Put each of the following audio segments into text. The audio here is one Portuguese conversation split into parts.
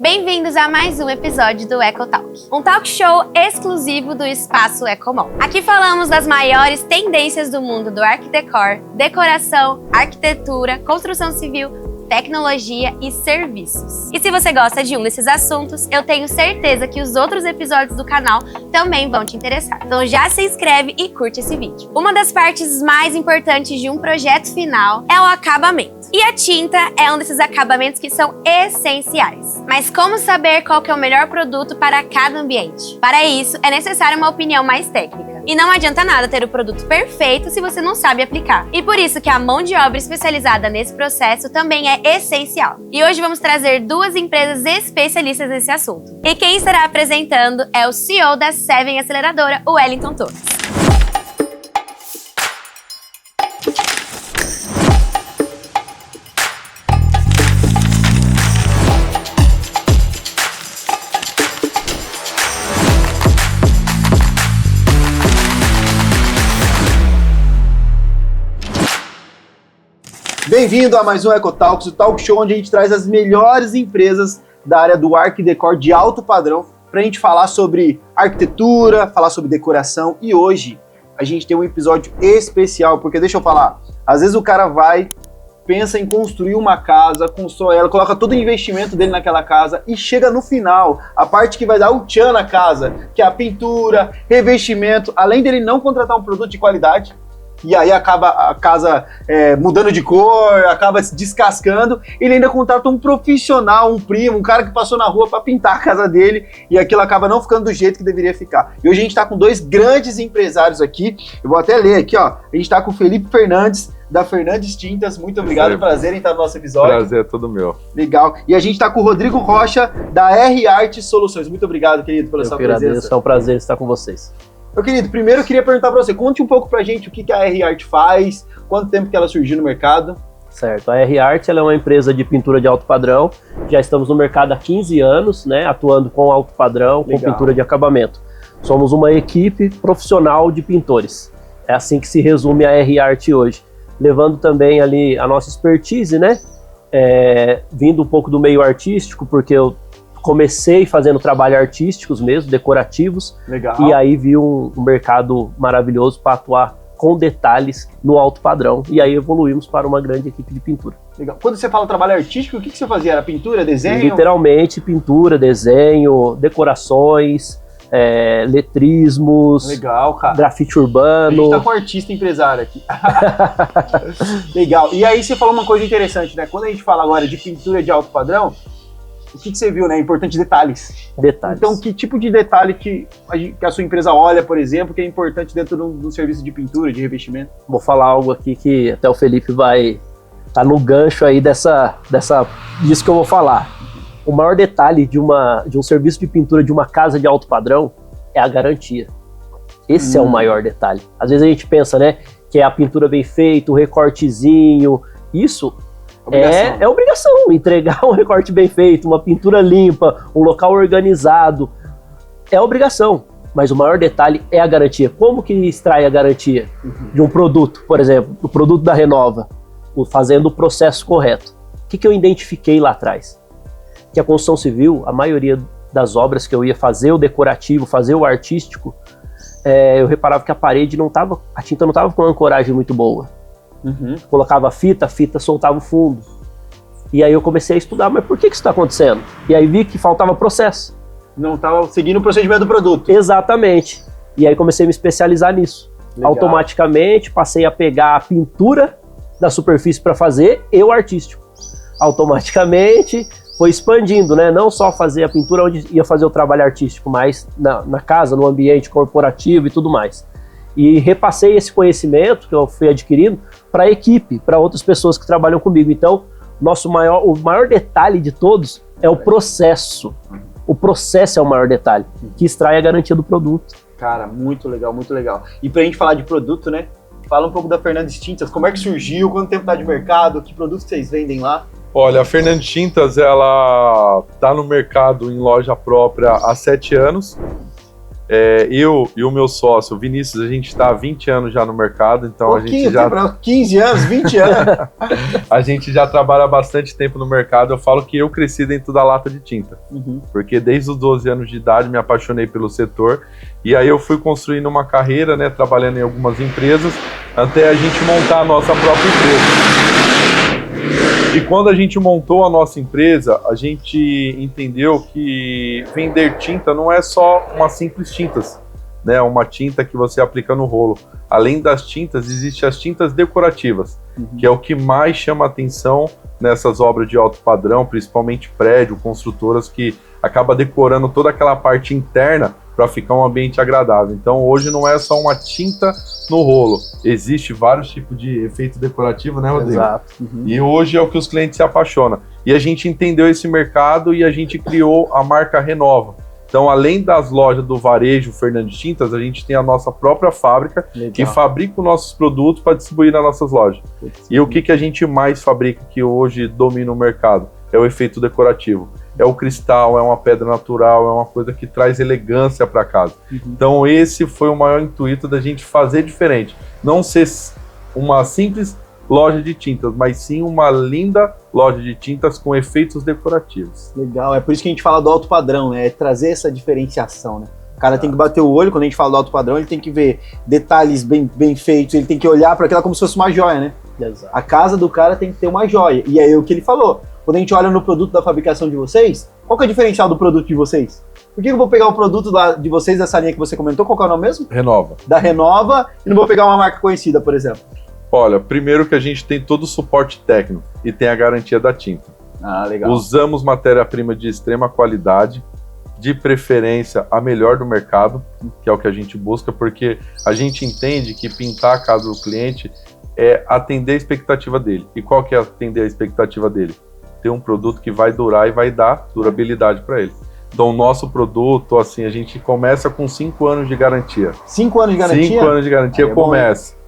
Bem-vindos a mais um episódio do EcoTalk, um talk show exclusivo do Espaço Ecomall. Aqui falamos das maiores tendências do mundo do arquitecor, decoração, arquitetura, construção civil, tecnologia e serviços. E se você gosta de um desses assuntos, eu tenho certeza que os outros episódios do canal também vão te interessar. Então já se inscreve e curte esse vídeo. Uma das partes mais importantes de um projeto final é o acabamento. E a tinta é um desses acabamentos que são essenciais. Mas como saber qual que é o melhor produto para cada ambiente? Para isso, é necessária uma opinião mais técnica. E não adianta nada ter o produto perfeito se você não sabe aplicar. E por isso que a mão de obra especializada nesse processo também é essencial. E hoje vamos trazer duas empresas especialistas nesse assunto. E quem estará apresentando é o CEO da Seven Aceleradora, o Wellington Torres. Bem-vindo a mais um EcoTalks, o talk show onde a gente traz as melhores empresas da área do Arq Decor de alto padrão para a gente falar sobre arquitetura, falar sobre decoração. E hoje a gente tem um episódio especial, porque deixa eu falar, às vezes o cara pensa em construir uma casa, constrói ela, coloca todo o investimento dele naquela casa e chega no final, a parte que vai dar o tchan na casa, que é a pintura, revestimento, além dele não contratar um produto de qualidade, e aí acaba a casa mudando de cor, acaba se descascando, ele ainda contrata um profissional, um primo, um cara que passou na rua para pintar a casa dele, e aquilo acaba não ficando do jeito que deveria ficar. E hoje a gente está com dois grandes empresários aqui, eu vou até ler aqui, ó, a gente está com o Felipe Fernandes, da Fernandes Tintas, muito obrigado, prazer em estar no nosso episódio. Prazer é todo meu. Legal. E a gente está com o Rodrigo Rocha, da R-Art Soluções, muito obrigado, querido, pela sua presença. É um prazer estar com vocês. Meu querido, primeiro eu queria perguntar para você, conte um pouco pra gente o que a R-Art faz, quanto tempo que ela surgiu no mercado. Certo, a R-Art ela é uma empresa de pintura de alto padrão, já estamos no mercado há 15 anos, né, atuando com alto padrão, com pintura de acabamento. Somos uma equipe profissional de pintores, é assim que se resume a R-Art hoje, levando também ali a nossa expertise, né, vindo um pouco do meio artístico, porque eu comecei fazendo trabalhos artísticos mesmo, decorativos. Legal. E aí vi um mercado maravilhoso para atuar com detalhes no alto padrão. E aí evoluímos para uma grande equipe de pintura. Legal. Quando você fala trabalho artístico, o que você fazia? Era pintura, desenho? Literalmente pintura, desenho, decorações, letrismos. Legal, cara. Grafite urbano. A gente tá com um artista empresário aqui. Legal. E aí você falou uma coisa interessante, né? Quando a gente fala agora de pintura de alto padrão, o que você viu, né? Importante detalhes. Detalhes. Então, que tipo de detalhe que a sua empresa olha, por exemplo, que é importante dentro do serviço de pintura, de revestimento? Vou falar algo aqui que até o Felipe vai estar no gancho aí disso que eu vou falar. O maior detalhe de um serviço de pintura de uma casa de alto padrão é a garantia. Esse é o maior detalhe. Às vezes a gente pensa, né, que é a pintura bem feita, o recortezinho, isso... É obrigação entregar um recorte bem feito, uma pintura limpa, um local organizado. É obrigação, mas o maior detalhe é a garantia. Como que extrai a garantia de um produto, por exemplo, o produto da Renova, fazendo o processo correto? O que eu identifiquei lá atrás? Que a construção civil, a maioria das obras que eu ia fazer, o decorativo, fazer o artístico, eu reparava que a tinta não estava com uma ancoragem muito boa. Colocava a fita soltava o fundo. E aí eu comecei a estudar, mas por que isso está acontecendo? E aí vi que faltava processo. Não estava seguindo o procedimento do produto. Exatamente. E aí comecei a me especializar nisso. Legal. Automaticamente passei a pegar a pintura da superfície para fazer e o artístico. Automaticamente foi expandindo, né? Não só fazer a pintura onde ia fazer o trabalho artístico, mas na casa, no ambiente corporativo e tudo mais. E repassei esse conhecimento que eu fui adquirindo para a equipe, para outras pessoas que trabalham comigo. Então, o maior detalhe de todos é o processo. O processo é o maior detalhe, que extrai a garantia do produto. Cara, muito legal, muito legal. E pra gente falar de produto, né? Fala um pouco da Fernandes Tintas, como é que surgiu, quanto tempo tá de mercado, que produtos vocês vendem lá? Olha, a Fernandes Tintas, ela tá no mercado em loja própria há 7 anos. Eu e o meu sócio, o Vinícius, a gente está há 20 anos já no mercado, então a gente já... 15 anos, 20 anos. A gente já trabalha há bastante tempo no mercado. Eu falo que eu cresci dentro da lata de tinta, porque desde os 12 anos de idade me apaixonei pelo setor, e aí eu fui construindo uma carreira, né, trabalhando em algumas empresas, até a gente montar a nossa própria empresa. E quando a gente montou a nossa empresa, a gente entendeu que vender tinta não é só uma simples tintas, né? Uma tinta que você aplica no rolo. Além das tintas, existem as tintas decorativas, que é o que mais chama atenção nessas obras de alto padrão, principalmente prédio, construtoras, que acaba decorando toda aquela parte interna para ficar um ambiente agradável. Então hoje não é só uma tinta no rolo, existe vários tipos de efeito decorativo, né, Rodrigo? Exato. E hoje é o que os clientes se apaixonam. E a gente entendeu esse mercado e a gente criou a marca Renova. Então, além das lojas do varejo Fernandes Tintas, a gente tem a nossa própria fábrica que fabrica os nossos produtos para distribuir nas nossas lojas. E o que a gente mais fabrica que hoje domina o mercado? É o efeito decorativo. É o cristal, é uma pedra natural, é uma coisa que traz elegância para casa. Então esse foi o maior intuito da gente fazer diferente. Não ser uma simples loja de tintas, mas sim uma linda loja de tintas com efeitos decorativos. Legal, é por isso que a gente fala do alto padrão, né? É trazer essa diferenciação, né? O cara tem que bater o olho, quando a gente fala do alto padrão, ele tem que ver detalhes bem feitos, ele tem que olhar para aquela como se fosse uma joia, né? Exato. A casa do cara tem que ter uma joia. E aí o que ele falou, quando a gente olha no produto da fabricação de vocês, qual que é o diferencial do produto de vocês? Por que eu vou pegar o produto de vocês, dessa linha que você comentou, qual que é o nome mesmo? Renova. Da Renova, e não vou pegar uma marca conhecida, por exemplo? Olha, primeiro que a gente tem todo o suporte técnico e tem a garantia da tinta. Ah, legal. Usamos matéria-prima de extrema qualidade, de preferência a melhor do mercado, que é o que a gente busca, porque a gente entende que pintar a casa do cliente é atender a expectativa dele. E qual que é atender a expectativa dele? Ter um produto que vai durar e vai dar durabilidade para ele. Então, o nosso produto, assim, a gente começa com 5 anos de garantia. 5 anos de garantia? 5 anos de garantia aí começa.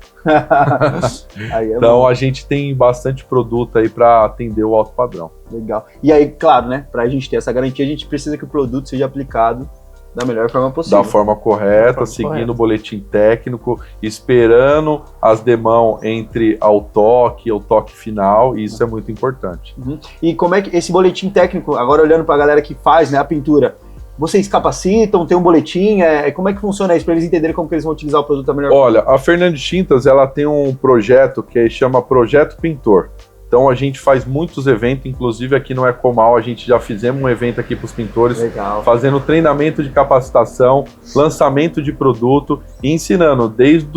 Aí Então, a gente tem bastante produto aí para atender o alto padrão. Legal. E aí, claro, né? Pra gente ter essa garantia, a gente precisa que o produto seja aplicado da melhor forma possível. Da forma correta, seguindo o boletim técnico, esperando as demãos entre ao toque e o toque final, e isso é muito importante. E como é que esse boletim técnico, agora olhando pra galera que faz, né, a pintura, vocês capacitam, tem um boletim, como é que funciona isso, para eles entenderem como que eles vão utilizar o produto da melhor forma? Olha, a Fernandes Tintas, ela tem um projeto que chama Projeto Pintor. Então a gente faz muitos eventos, inclusive aqui no Ecomal a gente já fizemos um evento aqui para os pintores, legal, fazendo treinamento de capacitação, lançamento de produto e ensinando desde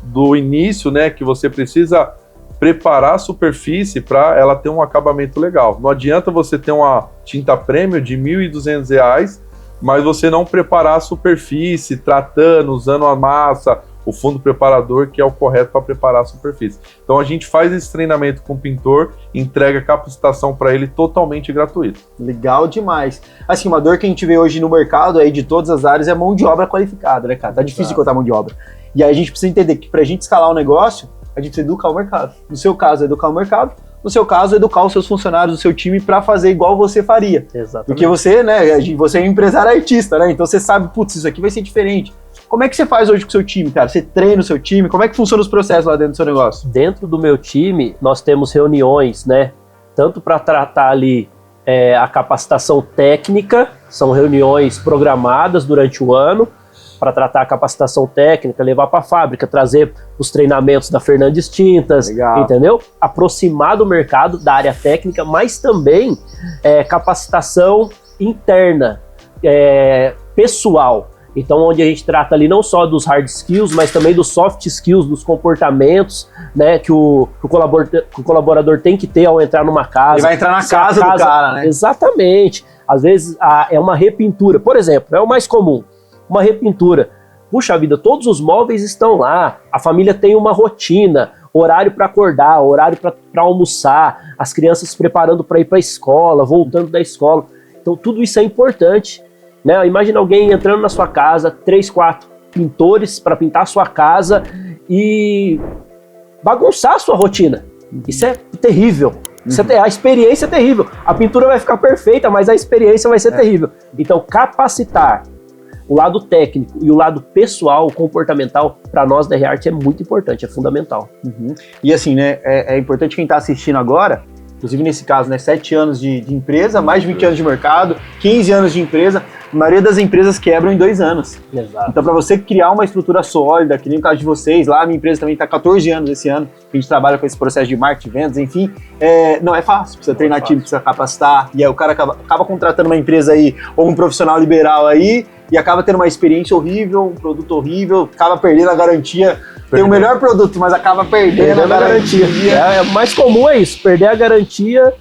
do início, né, que você precisa preparar a superfície para ela ter um acabamento legal. Não adianta você ter uma tinta premium de R$ 1.200, mas você não preparar a superfície, tratando, usando a massa, o fundo preparador, que é o correto para preparar a superfície. Então a gente faz esse treinamento com o pintor, entrega capacitação para ele totalmente gratuito. Legal demais. Assim, uma dor que a gente vê hoje no mercado aí de todas as áreas é mão de obra qualificada, né, cara? Tá difícil de encontrar mão de obra. E aí a gente precisa entender que pra gente escalar o negócio, a gente precisa educar o mercado. No seu caso, educar o mercado. No seu caso, educar os seus funcionários, o seu time para fazer igual você faria. Exatamente. Porque você, né, você é um empresário artista, né? Então você sabe, putz, isso aqui vai ser diferente. Como é que você faz hoje com o seu time, cara? Você treina o seu time? Como é que funciona os processos lá dentro do seu negócio? Dentro do meu time, nós temos reuniões, né? Tanto para tratar ali a capacitação técnica, são reuniões programadas durante o ano, para tratar a capacitação técnica, levar para a fábrica, trazer os treinamentos da Fernandes Tintas, legal, entendeu? Aproximar do mercado, da área técnica, mas também capacitação interna, pessoal. Então, onde a gente trata ali não só dos hard skills, mas também dos soft skills, dos comportamentos, né, que o colaborador tem que ter ao entrar numa casa. Ele vai entrar na casa do cara, né? Exatamente. Às vezes é uma repintura. Por exemplo, é o mais comum. Uma repintura. Puxa vida, todos os móveis estão lá, a família tem uma rotina, horário para acordar, horário para almoçar, as crianças se preparando para ir para a escola, voltando da escola. Então tudo isso é importante, né? Imagina alguém entrando na sua casa, 3, 4 pintores para pintar a sua casa e bagunçar a sua rotina. Isso é terrível. A experiência é terrível. A pintura vai ficar perfeita, mas a experiência vai ser terrível. Então capacitar o lado técnico e o lado pessoal, comportamental, para nós da R-Art é muito importante, é fundamental. E assim, né, é importante quem está assistindo agora, inclusive nesse caso, né, 7 anos de empresa, mais de 20 anos de mercado, 15 anos de empresa, a maioria das empresas quebram em 2 anos. Exato. Então, para você criar uma estrutura sólida, que nem o caso de vocês, lá a minha empresa também está 14 anos esse ano, a gente trabalha com esse processo de marketing, vendas, enfim, não é fácil, precisa treinar time, precisa capacitar, e aí o cara acaba contratando uma empresa aí, ou um profissional liberal aí, e acaba tendo uma experiência horrível, um produto horrível, acaba perdendo a garantia. Tem o melhor produto, mas acaba perdendo a garantia. O mais comum é isso, perder a garantia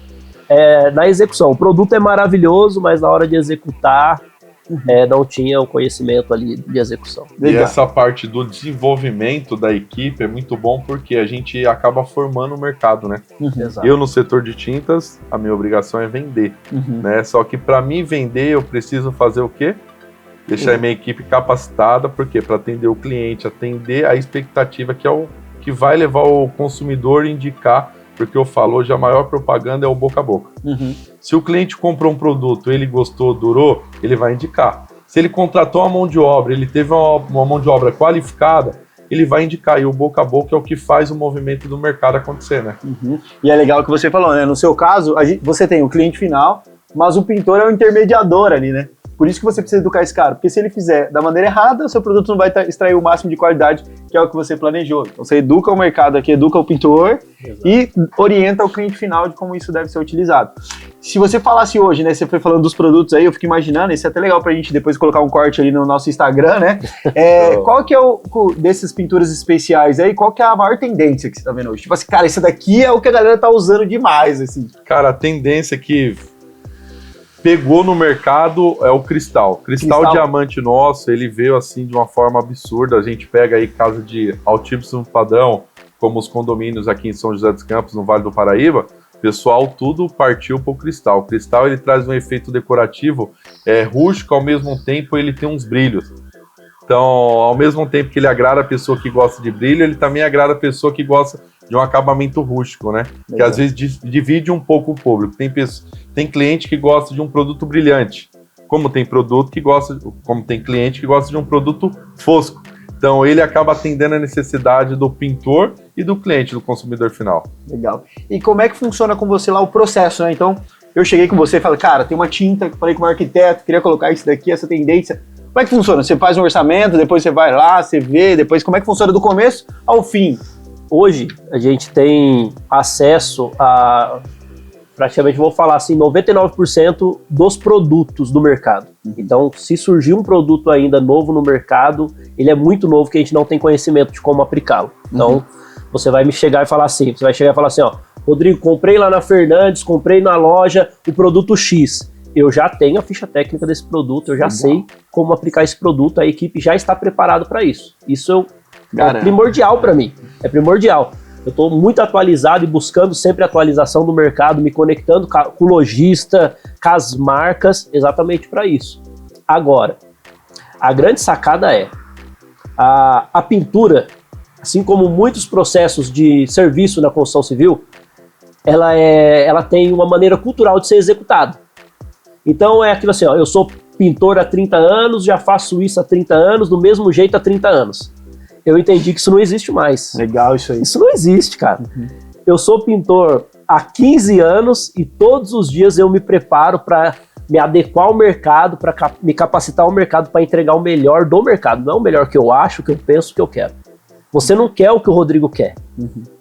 na execução. O produto é maravilhoso, mas na hora de executar, não tinha o conhecimento ali de execução. E essa parte do desenvolvimento da equipe é muito bom porque a gente acaba formando o mercado, né? Exato. Eu no setor de tintas, a minha obrigação é vender, né? Só que para mim vender, eu preciso fazer o quê? Deixar a minha equipe capacitada, porque para atender o cliente, atender a expectativa que é o que vai levar o consumidor a indicar, porque eu falo hoje a maior propaganda é o boca a boca. Se o cliente comprou um produto, ele gostou, durou, ele vai indicar. Se ele contratou uma mão de obra, ele teve uma mão de obra qualificada, ele vai indicar. E o boca a boca é o que faz o movimento do mercado acontecer, né? E é legal o que você falou, né? No seu caso, você tem o cliente final, mas o pintor é o intermediador ali, né? Por isso que você precisa educar esse cara, porque se ele fizer da maneira errada, o seu produto não vai extrair o máximo de qualidade, que é o que você planejou. Então você educa o mercado aqui, educa o pintor. Exato. E orienta o cliente final de como isso deve ser utilizado. Se você falasse hoje, né, você foi falando dos produtos aí, eu fico imaginando, isso é até legal pra gente depois colocar um corte ali no nosso Instagram, né? Qual que é desses pinturas especiais aí, qual que é a maior tendência que você tá vendo hoje? Tipo assim, cara, esse daqui é o que a galera tá usando demais, assim. Cara, a tendência que pegou no mercado é o cristal. Cristal diamante nosso, ele veio assim de uma forma absurda. A gente pega aí casa de altíssimo padrão, como os condomínios aqui em São José dos Campos, no Vale do Paraíba, pessoal, tudo partiu pro cristal. O cristal, ele traz um efeito decorativo rústico, ao mesmo tempo ele tem uns brilhos. Então, ao mesmo tempo que ele agrada a pessoa que gosta de brilho, ele também agrada a pessoa que gosta de um acabamento rústico, né? Que às vezes divide um pouco o público. Tem cliente que gosta de um produto brilhante, como tem cliente que gosta de um produto fosco. Então ele acaba atendendo a necessidade do pintor e do cliente, do consumidor final. Legal. E como é que funciona com você lá o processo, né? Então, eu cheguei com você e falei, cara, tem uma tinta, falei com o arquiteto, queria colocar isso daqui, essa tendência. Como é que funciona? Você faz um orçamento, depois você vai lá, você vê, depois como é que funciona do começo ao fim? Hoje, a gente tem acesso a, praticamente, vou falar assim, 99% dos produtos do mercado. Então, se surgir um produto ainda novo no mercado, ele é muito novo que a gente não tem conhecimento de como aplicá-lo. Então, você vai chegar e falar assim, ó, Rodrigo, comprei lá na Fernandes, comprei na loja o produto X. Eu já tenho a ficha técnica desse produto, eu já sei como aplicar esse produto, a equipe já está preparada para isso. Isso é primordial para mim, é primordial. Eu estou muito atualizado e buscando sempre atualização do mercado, me conectando com o lojista, com as marcas, exatamente para isso. Agora, a grande sacada é a pintura, assim como muitos processos de serviço na construção civil, ela tem uma maneira cultural de ser executada. Então é aquilo assim, ó, eu sou pintor há 30 anos, já faço isso há 30 anos, do mesmo jeito há 30 anos. Eu entendi que isso não existe mais. Legal isso aí. Isso não existe, cara. Eu sou pintor há 15 anos e todos os dias eu me preparo para me adequar ao mercado, para me capacitar ao mercado, para entregar o melhor do mercado. Não é o melhor que eu acho, que eu penso, que eu quero. Você não quer o que o Rodrigo quer.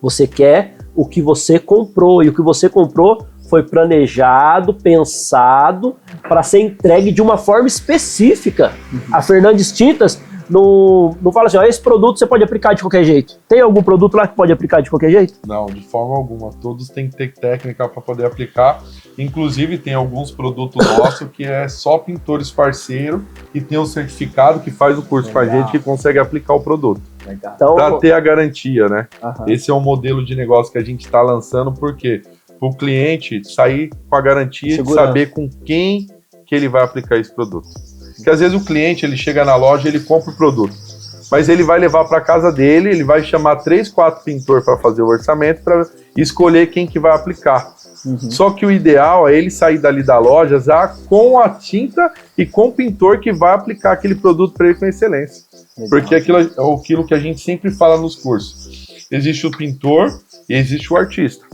Você quer o que você comprou. E o que você comprou foi planejado, pensado para ser entregue de uma forma específica. A Fernandes Tintas não fala assim, ó, esse produto você pode aplicar de qualquer jeito. Tem algum produto lá que pode aplicar de qualquer jeito? Não, de forma alguma. Todos têm que ter técnica para poder aplicar. Inclusive tem alguns produtos nossos que é só pintores parceiros e tem um certificado que faz o curso com a gente que consegue aplicar o produto. Então, para ter a garantia, né? Esse é um modelo de negócio que a gente está lançando, porque para o cliente sair com a garantia de saber com quem que ele vai aplicar esse produto. Porque às vezes o cliente ele chega na loja, ele compra o produto, mas ele vai levar para casa dele, ele vai chamar 3, 4 pintores para fazer o orçamento, para escolher quem que vai aplicar. Só que o ideal é ele sair dali da loja já com a tinta e com o pintor que vai aplicar aquele produto para ele com excelência. Legal. Porque aquilo que a gente sempre fala nos cursos. Existe o pintor e existe o artista,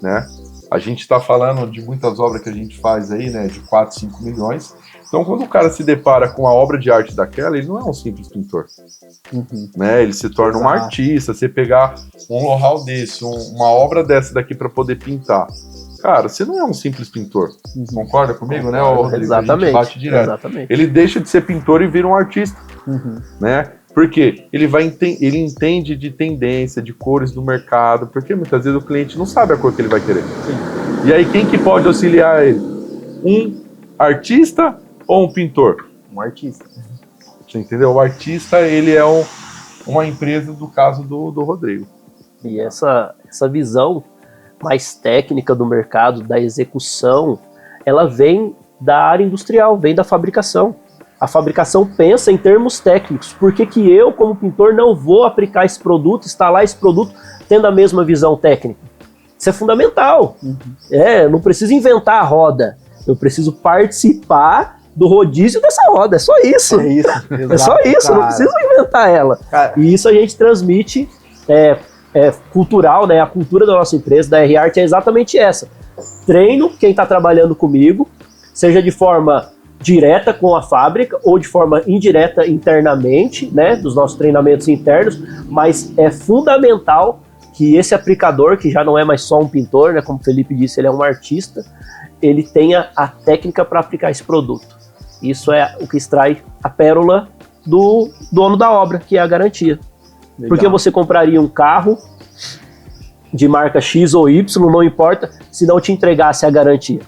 né? A gente está falando de muitas obras que a gente faz aí, né? De 4, 5 milhões. Então, quando o cara se depara com a obra de arte daquela, ele não é um simples pintor. Né? Ele se torna um artista. Você pegar um know-how desse, uma obra dessa daqui para poder pintar. Cara, você não é um simples pintor. Concorda comigo, né, Rodrigo? Exatamente. A gente bate direto. Exatamente. Ele deixa de ser pintor e vira um artista. Né? Porque ele entende de tendência, de cores do mercado, porque muitas vezes o cliente não sabe a cor que ele vai querer. E aí, quem que pode auxiliar ele? Um artista ou um pintor? Um artista. Você entendeu? O artista, ele é uma empresa do caso do Rodrigo. E essa visão mais técnica do mercado, da execução, ela vem da área industrial, vem da fabricação. A fabricação pensa em termos técnicos. Por que que eu, como pintor, não vou aplicar esse produto, instalar esse produto, tendo a mesma visão técnica? Isso é fundamental. Não preciso inventar a roda. Eu preciso participar do rodízio dessa roda. É só isso. É isso. É só isso. Cara. Não preciso inventar ela. Cara. E isso a gente transmite cultural, né? A cultura da nossa empresa, da R-Art, é exatamente essa. Treino quem está trabalhando comigo, seja de forma direta com a fábrica ou de forma indireta internamente, né? Dos nossos treinamentos internos, mas é fundamental que esse aplicador, que já não é mais só um pintor, né? Como o Felipe disse, ele é um artista, ele tenha a técnica para aplicar esse produto. Isso é o que extrai a pérola do dono da obra, que é a garantia. Legal. Porque você compraria um carro de marca X ou Y, não importa, se não te entregasse a garantia.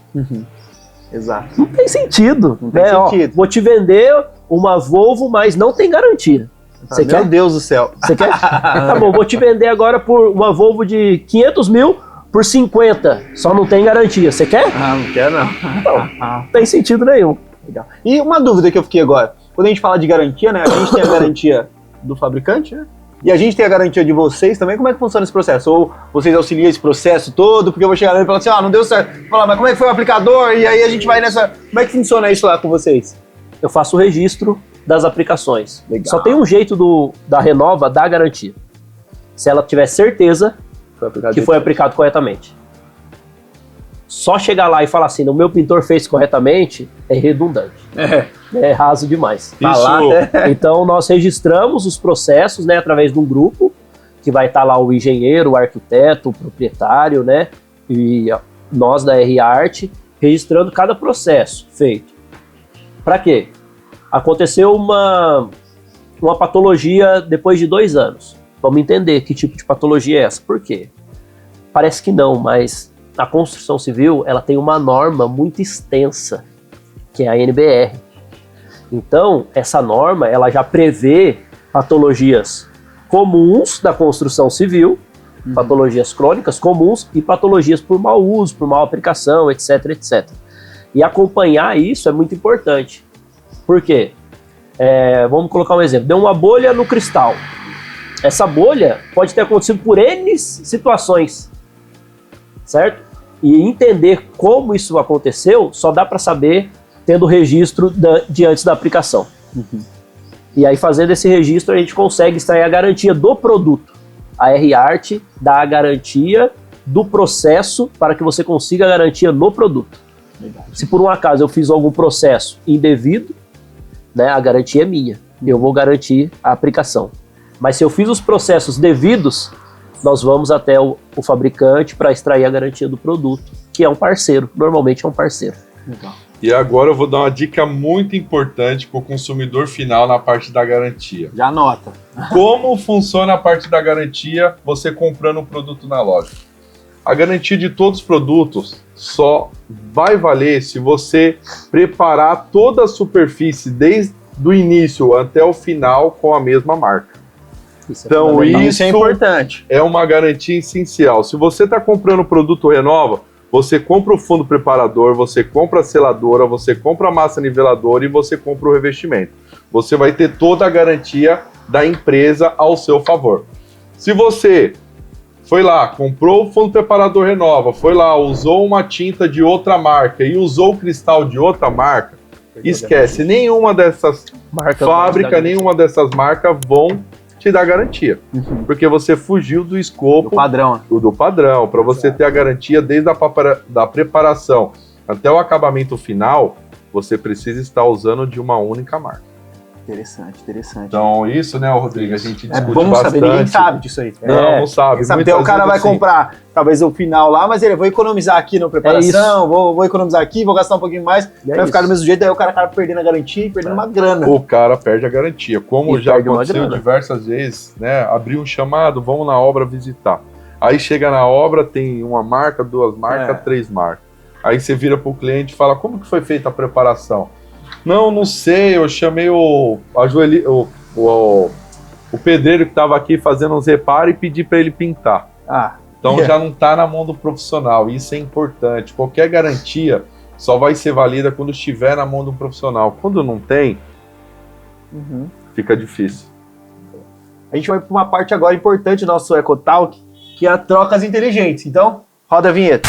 Exato. Não tem sentido. Não tem sentido. Vou te vender uma Volvo, mas não tem garantia. Você Meu Deus do céu. Você quer? Tá bom, vou te vender agora por uma Volvo de 500 mil por 50, só não tem garantia. Você quer? Não quero não. Não tem sentido nenhum. Legal. E uma dúvida que eu fiquei agora. Quando a gente fala de garantia, né? A gente tem a garantia do fabricante, né? E a gente tem a garantia de vocês também. Como é que funciona esse processo? Ou vocês auxiliam esse processo todo? Porque eu vou chegar lá e falar assim, não deu certo. Vou falar, mas como é que foi o aplicador? E aí a gente vai nessa... Como é que funciona isso lá com vocês? Eu faço o registro das aplicações. Legal. Só tem um jeito da Renova dar garantia. Se ela tiver certeza que foi aplicado corretamente. Só chegar lá e falar assim, o meu pintor fez corretamente, é redundante. É raso demais. Então nós registramos os processos, né, através de um grupo, que vai estar lá o engenheiro, o arquiteto, o proprietário, né, e nós da R-Art, registrando cada processo feito. Para quê? Aconteceu uma patologia depois de 2 anos. Vamos entender que tipo de patologia é essa. Por quê? Parece que não, mas a construção civil ela tem uma norma muito extensa, que é a NBR. Então, essa norma ela já prevê patologias comuns da construção civil, patologias crônicas comuns e patologias por mau uso, por mal aplicação, etc, etc. E acompanhar isso é muito importante. Por quê? Vamos colocar um exemplo. Deu uma bolha no cristal. Essa bolha pode ter acontecido por N situações, certo? E entender como isso aconteceu só dá para saber tendo o registro de antes da aplicação. E aí, fazendo esse registro, a gente consegue extrair a garantia do produto. A R-Art dá a garantia do processo para que você consiga a garantia no produto. Se por um acaso eu fiz algum processo indevido, né, a garantia é minha. Eu vou garantir a aplicação. Mas se eu fiz os processos devidos, nós vamos até o fabricante para extrair a garantia do produto, que é um parceiro, normalmente é um parceiro. Legal. E agora eu vou dar uma dica muito importante para o consumidor final na parte da garantia. Já anota. Como funciona a parte da garantia você comprando um produto na loja? A garantia de todos os produtos só vai valer se você preparar toda a superfície desde o início até o final com a mesma marca. Então isso é importante. É uma garantia essencial. Se você está comprando o produto Renova, você compra o fundo preparador, você compra a seladora, você compra a massa niveladora e você compra o revestimento. Você vai ter toda a garantia da empresa ao seu favor. Se você foi lá, comprou o fundo preparador Renova, foi lá, usou uma tinta de outra marca e usou o cristal de outra marca, esquece, nenhuma dessas fábricas, nenhuma dessas marcas vão te dar garantia. Porque você fugiu do escopo do padrão. Para você ter a garantia desde da preparação até o acabamento final, você precisa estar usando de uma única marca. Interessante. Então, isso, né, Rodrigo, a gente discute bom bastante. Saber, ninguém sabe disso aí. Não sabe. Então, o cara vai comprar, talvez, o final lá, mas ele vai economizar aqui na preparação, vou economizar aqui, vou gastar um pouquinho mais, vai ficar do mesmo jeito, aí o cara acaba perdendo a garantia e perdendo uma grana. O cara perde a garantia. Como já aconteceu diversas vezes, né, abrir um chamado, vamos na obra visitar. Aí chega na obra, tem uma marca, duas marcas, três marcas. Aí você vira pro cliente e fala, como que foi feita a preparação? Não sei, eu chamei o pedreiro que estava aqui fazendo uns reparos e pedi para ele pintar. Então já não está na mão do profissional, isso é importante. Qualquer garantia só vai ser válida quando estiver na mão do profissional. Quando não tem, fica difícil. A gente vai para uma parte agora importante do nosso EcoTalk, que é a trocas inteligentes. Então, roda a vinheta.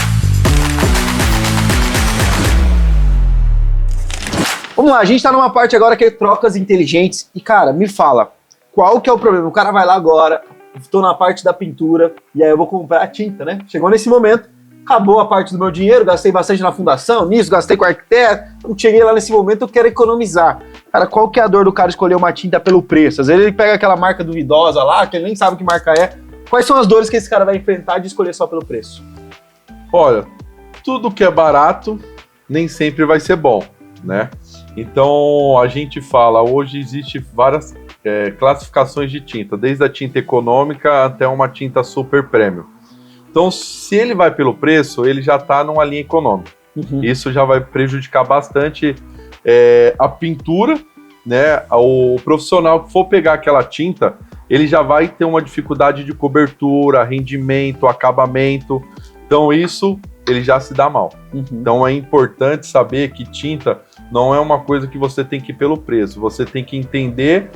Vamos lá, a gente tá numa parte agora que é trocas inteligentes. E, cara, me fala, qual que é o problema? O cara vai lá agora, estou na parte da pintura, e aí eu vou comprar a tinta, né? Chegou nesse momento, acabou a parte do meu dinheiro, gastei bastante na fundação, nisso, gastei com arquiteto, eu cheguei lá nesse momento, eu quero economizar. Cara, qual que é a dor do cara escolher uma tinta pelo preço? Às vezes ele pega aquela marca duvidosa lá, que ele nem sabe que marca é. Quais são as dores que esse cara vai enfrentar de escolher só pelo preço? Olha, tudo que é barato nem sempre vai ser bom, né? Então, a gente fala, hoje existe várias classificações de tinta, desde a tinta econômica até uma tinta super premium. Então, se ele vai pelo preço, ele já está numa linha econômica. Isso já vai prejudicar bastante a pintura, né? O profissional que for pegar aquela tinta, ele já vai ter uma dificuldade de cobertura, rendimento, acabamento. Então, isso ele já se dá mal. Então, é importante saber que tinta não é uma coisa que você tem que ir pelo preço, você tem que entender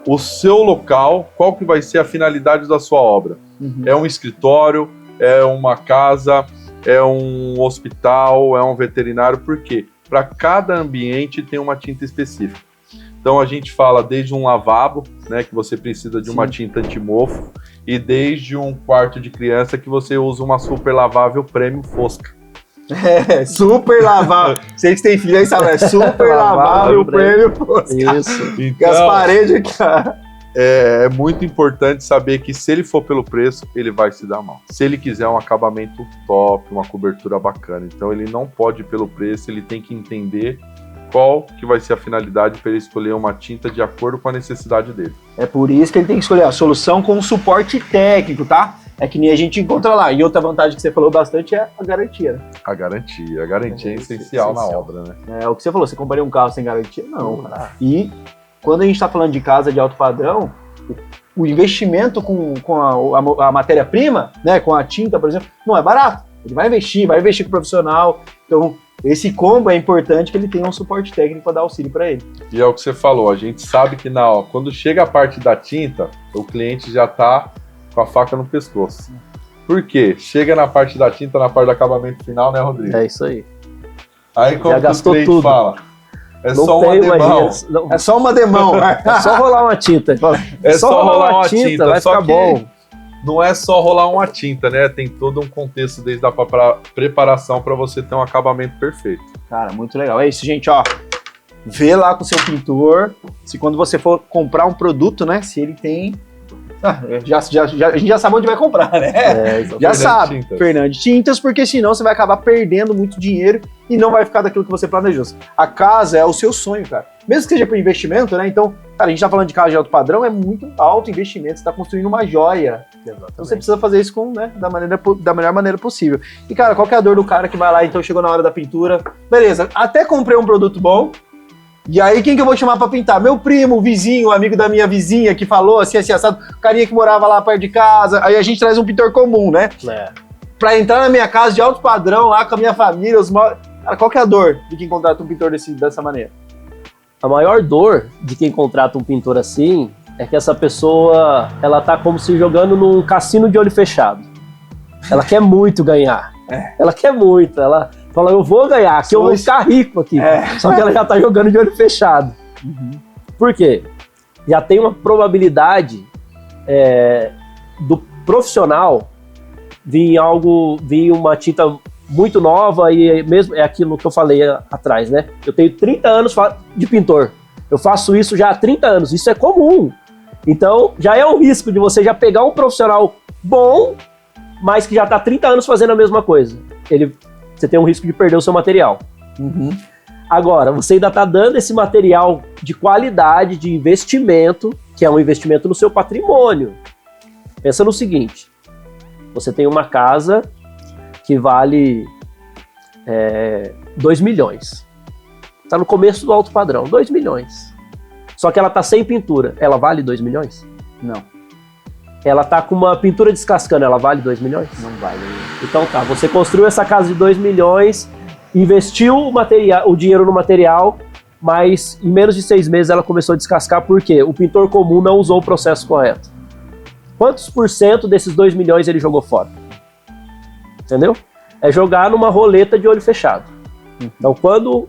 o seu local, qual que vai ser a finalidade da sua obra. É um escritório, é uma casa, é um hospital, é um veterinário, por quê? Para cada ambiente tem uma tinta específica. Então a gente fala desde um lavabo, né, que você precisa de uma tinta antimofo, e desde um quarto de criança que você usa uma super lavável Premium Fosca. Super lavável. Você que tem filho aí sabe, é super lavável Premium Fosca. Isso. Então, as paredes, cara. É muito importante saber que se ele for pelo preço, ele vai se dar mal. Se ele quiser um acabamento top, uma cobertura bacana, então ele não pode ir pelo preço, ele tem que entender qual que vai ser a finalidade para ele escolher uma tinta de acordo com a necessidade dele. É por isso que ele tem que escolher a solução com suporte técnico, tá? É que nem a gente encontra lá. E outra vantagem que você falou bastante é a garantia, né? A garantia é essencial na obra, né? É o que você falou, você compraria um carro sem garantia? Não, cara. E quando a gente está falando de casa de alto padrão, o investimento com a matéria-prima, né, com a tinta, por exemplo, não é barato. Ele vai investir com o profissional. Então, esse combo é importante que ele tenha um suporte técnico para dar auxílio para ele. E é o que você falou, a gente sabe que quando chega a parte da tinta, o cliente já está com a faca no pescoço. Por quê? Chega na parte da tinta, na parte do acabamento final, né, Rodrigo? É isso aí. Aí como o cliente tudo. Fala? É não só uma demão. É só uma demão. É só rolar uma tinta. É só rolar uma tinta, vai ficar bom. Não é só rolar uma tinta, né? Tem todo um contexto desde a preparação para você ter um acabamento perfeito. Cara, muito legal. É isso, gente, ó. Vê lá com o seu pintor, se quando você for comprar um produto, né, se ele tem... a gente já sabe onde vai comprar, né? Já sabe, Fernandes Tintas, porque senão você vai acabar perdendo muito dinheiro e não vai ficar daquilo que você planejou. A casa é o seu sonho, cara. Mesmo que seja por investimento, né? Então, cara, a gente tá falando de casa de alto padrão, é muito alto investimento, você tá construindo uma joia. Exatamente. Então você precisa fazer isso da melhor maneira possível. E, cara, qual que é a dor do cara que vai lá, então chegou na hora da pintura, beleza, até comprei um produto bom, e aí, quem que eu vou chamar pra pintar? Meu primo, o vizinho, o amigo da minha vizinha que falou assim, assado, o carinha que morava lá perto de casa. Aí a gente traz um pintor comum, né? Pra entrar na minha casa de alto padrão, lá com a minha família, Cara, qual que é a dor de quem contrata um pintor dessa maneira? A maior dor de quem contrata um pintor assim é que essa pessoa, ela tá como se jogando num cassino de olho fechado. Ela quer muito ganhar. Ela quer muito. Ela fala, eu vou ganhar, que eu vou ficar rico aqui. Só que ela já tá jogando de olho fechado. Por quê? Já tem uma probabilidade do profissional vir uma tinta muito nova e mesmo é aquilo que eu falei atrás, né? Eu tenho 30 anos de pintor. Eu faço isso já há 30 anos. Isso é comum. Então, já é um risco de você já pegar um profissional bom, mas que já está há 30 anos fazendo a mesma coisa. Você tem um risco de perder o seu material. Agora, você ainda está dando esse material de qualidade, de investimento, que é um investimento no seu patrimônio. Pensa no seguinte, você tem uma casa que vale 2 milhões. Está no começo do alto padrão, 2 milhões. Só que ela está sem pintura. Ela vale 2 milhões? Não. Ela está com uma pintura descascando, ela vale 2 milhões? Não vale. Então tá, você construiu essa casa de 2 milhões, investiu o dinheiro no material, mas em menos de 6 meses ela começou a descascar, por quê? O pintor comum não usou o processo correto. Quantos por cento desses 2 milhões ele jogou fora? Entendeu? É jogar numa roleta de olho fechado. Então quando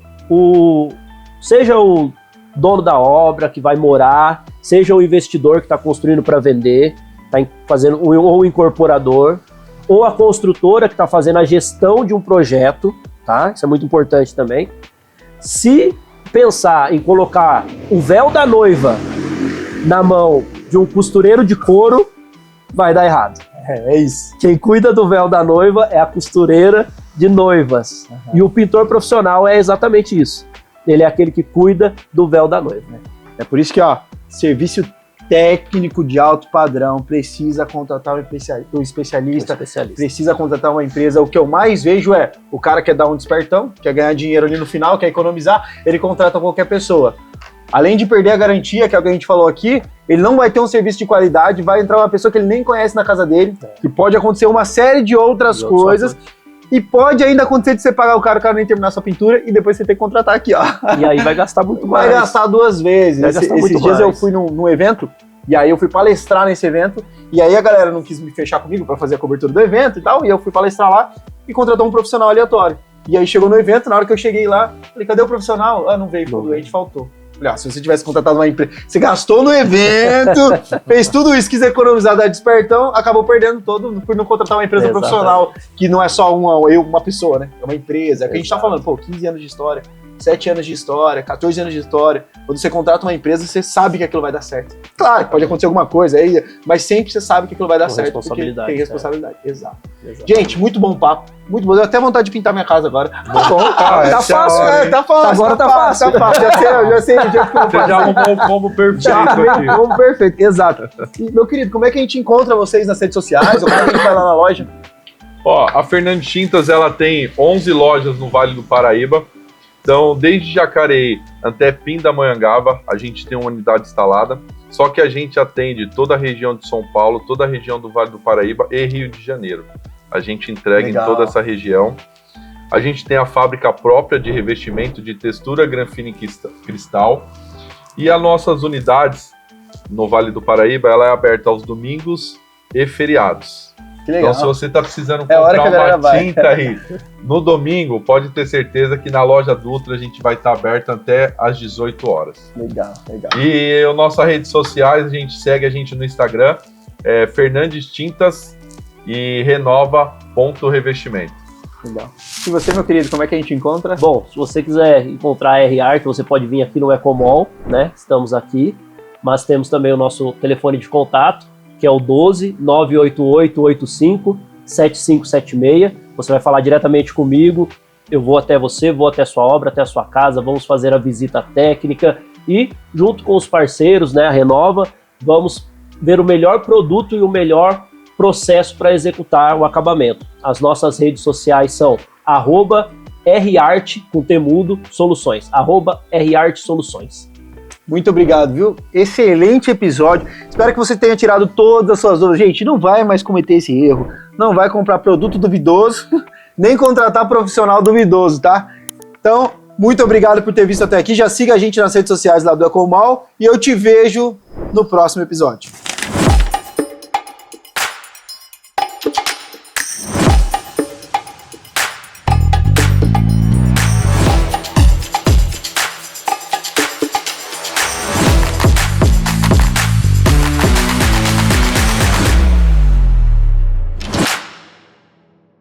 seja o dono da obra que vai morar, seja o investidor que está construindo para vender, está fazendo, ou o incorporador, ou a construtora que está fazendo a gestão de um projeto, tá? Isso é muito importante também. Se pensar em colocar o véu da noiva na mão de um costureiro de couro, vai dar errado. É isso. Quem cuida do véu da noiva é a costureira de noivas. E o pintor profissional é exatamente isso. Ele é aquele que cuida do véu da noiva. É por isso que, serviço técnico de alto padrão precisa contratar um especialista, precisa contratar uma empresa. O que eu mais vejo é o cara quer dar um despertão, quer ganhar dinheiro ali no final, quer economizar, ele contrata qualquer pessoa. Além de perder a garantia, que é o que a gente falou aqui, ele não vai ter um serviço de qualidade, vai entrar uma pessoa que ele nem conhece na casa dele, que pode acontecer uma série de outras coisas. E pode ainda acontecer de você pagar o cara nem terminar sua pintura e depois você ter que contratar aqui, E aí vai gastar muito mais. Vai gastar 2 vezes. Esses dias eu fui num evento, e aí eu fui palestrar nesse evento, e aí a galera não quis me fechar comigo para fazer a cobertura do evento e tal, e eu fui palestrar lá e contratou um profissional aleatório. E aí chegou no evento, na hora que eu cheguei lá, falei, cadê o profissional? Não veio, ficou doente, faltou. Falei, se você tivesse contratado uma empresa, você gastou no evento, fez tudo isso, quis economizar, dar despertão, acabou perdendo todo por não contratar uma empresa profissional, que não é só uma pessoa, né? É uma empresa. É o que a gente tá falando, 15 anos de história, 7 anos de história, 14 anos de história. Quando você contrata uma empresa, você sabe que aquilo vai dar certo. Claro, pode acontecer alguma coisa aí, mas sempre você sabe que aquilo vai dar certo, porque tem responsabilidade. Exato. Gente, muito bom papo. Muito bom. Deu até vontade de pintar minha casa agora. Tá bom, tá fácil. Tá fácil. Agora tá fácil. Já sei o dia que eu vou fazer. Você já arrumou o combo perfeito aqui. Combo perfeito, exato. E, meu querido, como é que a gente encontra vocês nas redes sociais? Ou como é que a gente vai lá na loja? A Fernandes Tintas, ela tem 11 lojas no Vale do Paraíba. Então, desde Jacareí até Pindamonhangaba, a gente tem uma unidade instalada. Só que a gente atende toda a região de São Paulo, toda a região do Vale do Paraíba e Rio de Janeiro. A gente entrega em toda essa região. A gente tem a fábrica própria de revestimento de textura, granfina e cristal. E as nossas unidades no Vale do Paraíba, ela é aberta aos domingos e feriados. Que legal. Então, se você está precisando comprar uma tinta aí no domingo, pode ter certeza que na loja Dutra a gente vai estar aberta até às 18 horas. Legal. E as nossas redes sociais, a gente segue a gente no Instagram, Fernandes Tintas e renova.revestimento. Legal. E você, meu querido, como é que a gente encontra? Bom, se você quiser encontrar a R-Art, você pode vir aqui no Ecomall, né? Estamos aqui, mas temos também o nosso telefone de contato, que é o 12-988-85-7576. Você vai falar diretamente comigo, eu vou até você, vou até a sua obra, até a sua casa, vamos fazer a visita técnica e, junto com os parceiros, né, a Renova, vamos ver o melhor produto e o melhor processo para executar o acabamento. As nossas redes sociais são @rart, com temudo, soluções, @rart soluções. Muito obrigado, viu? Excelente episódio. Espero que você tenha tirado todas as suas dúvidas. Gente, não vai mais cometer esse erro. Não vai comprar produto duvidoso, nem contratar profissional duvidoso, tá? Então, muito obrigado por ter visto até aqui. Já siga a gente nas redes sociais lá do Ecomall e eu te vejo no próximo episódio.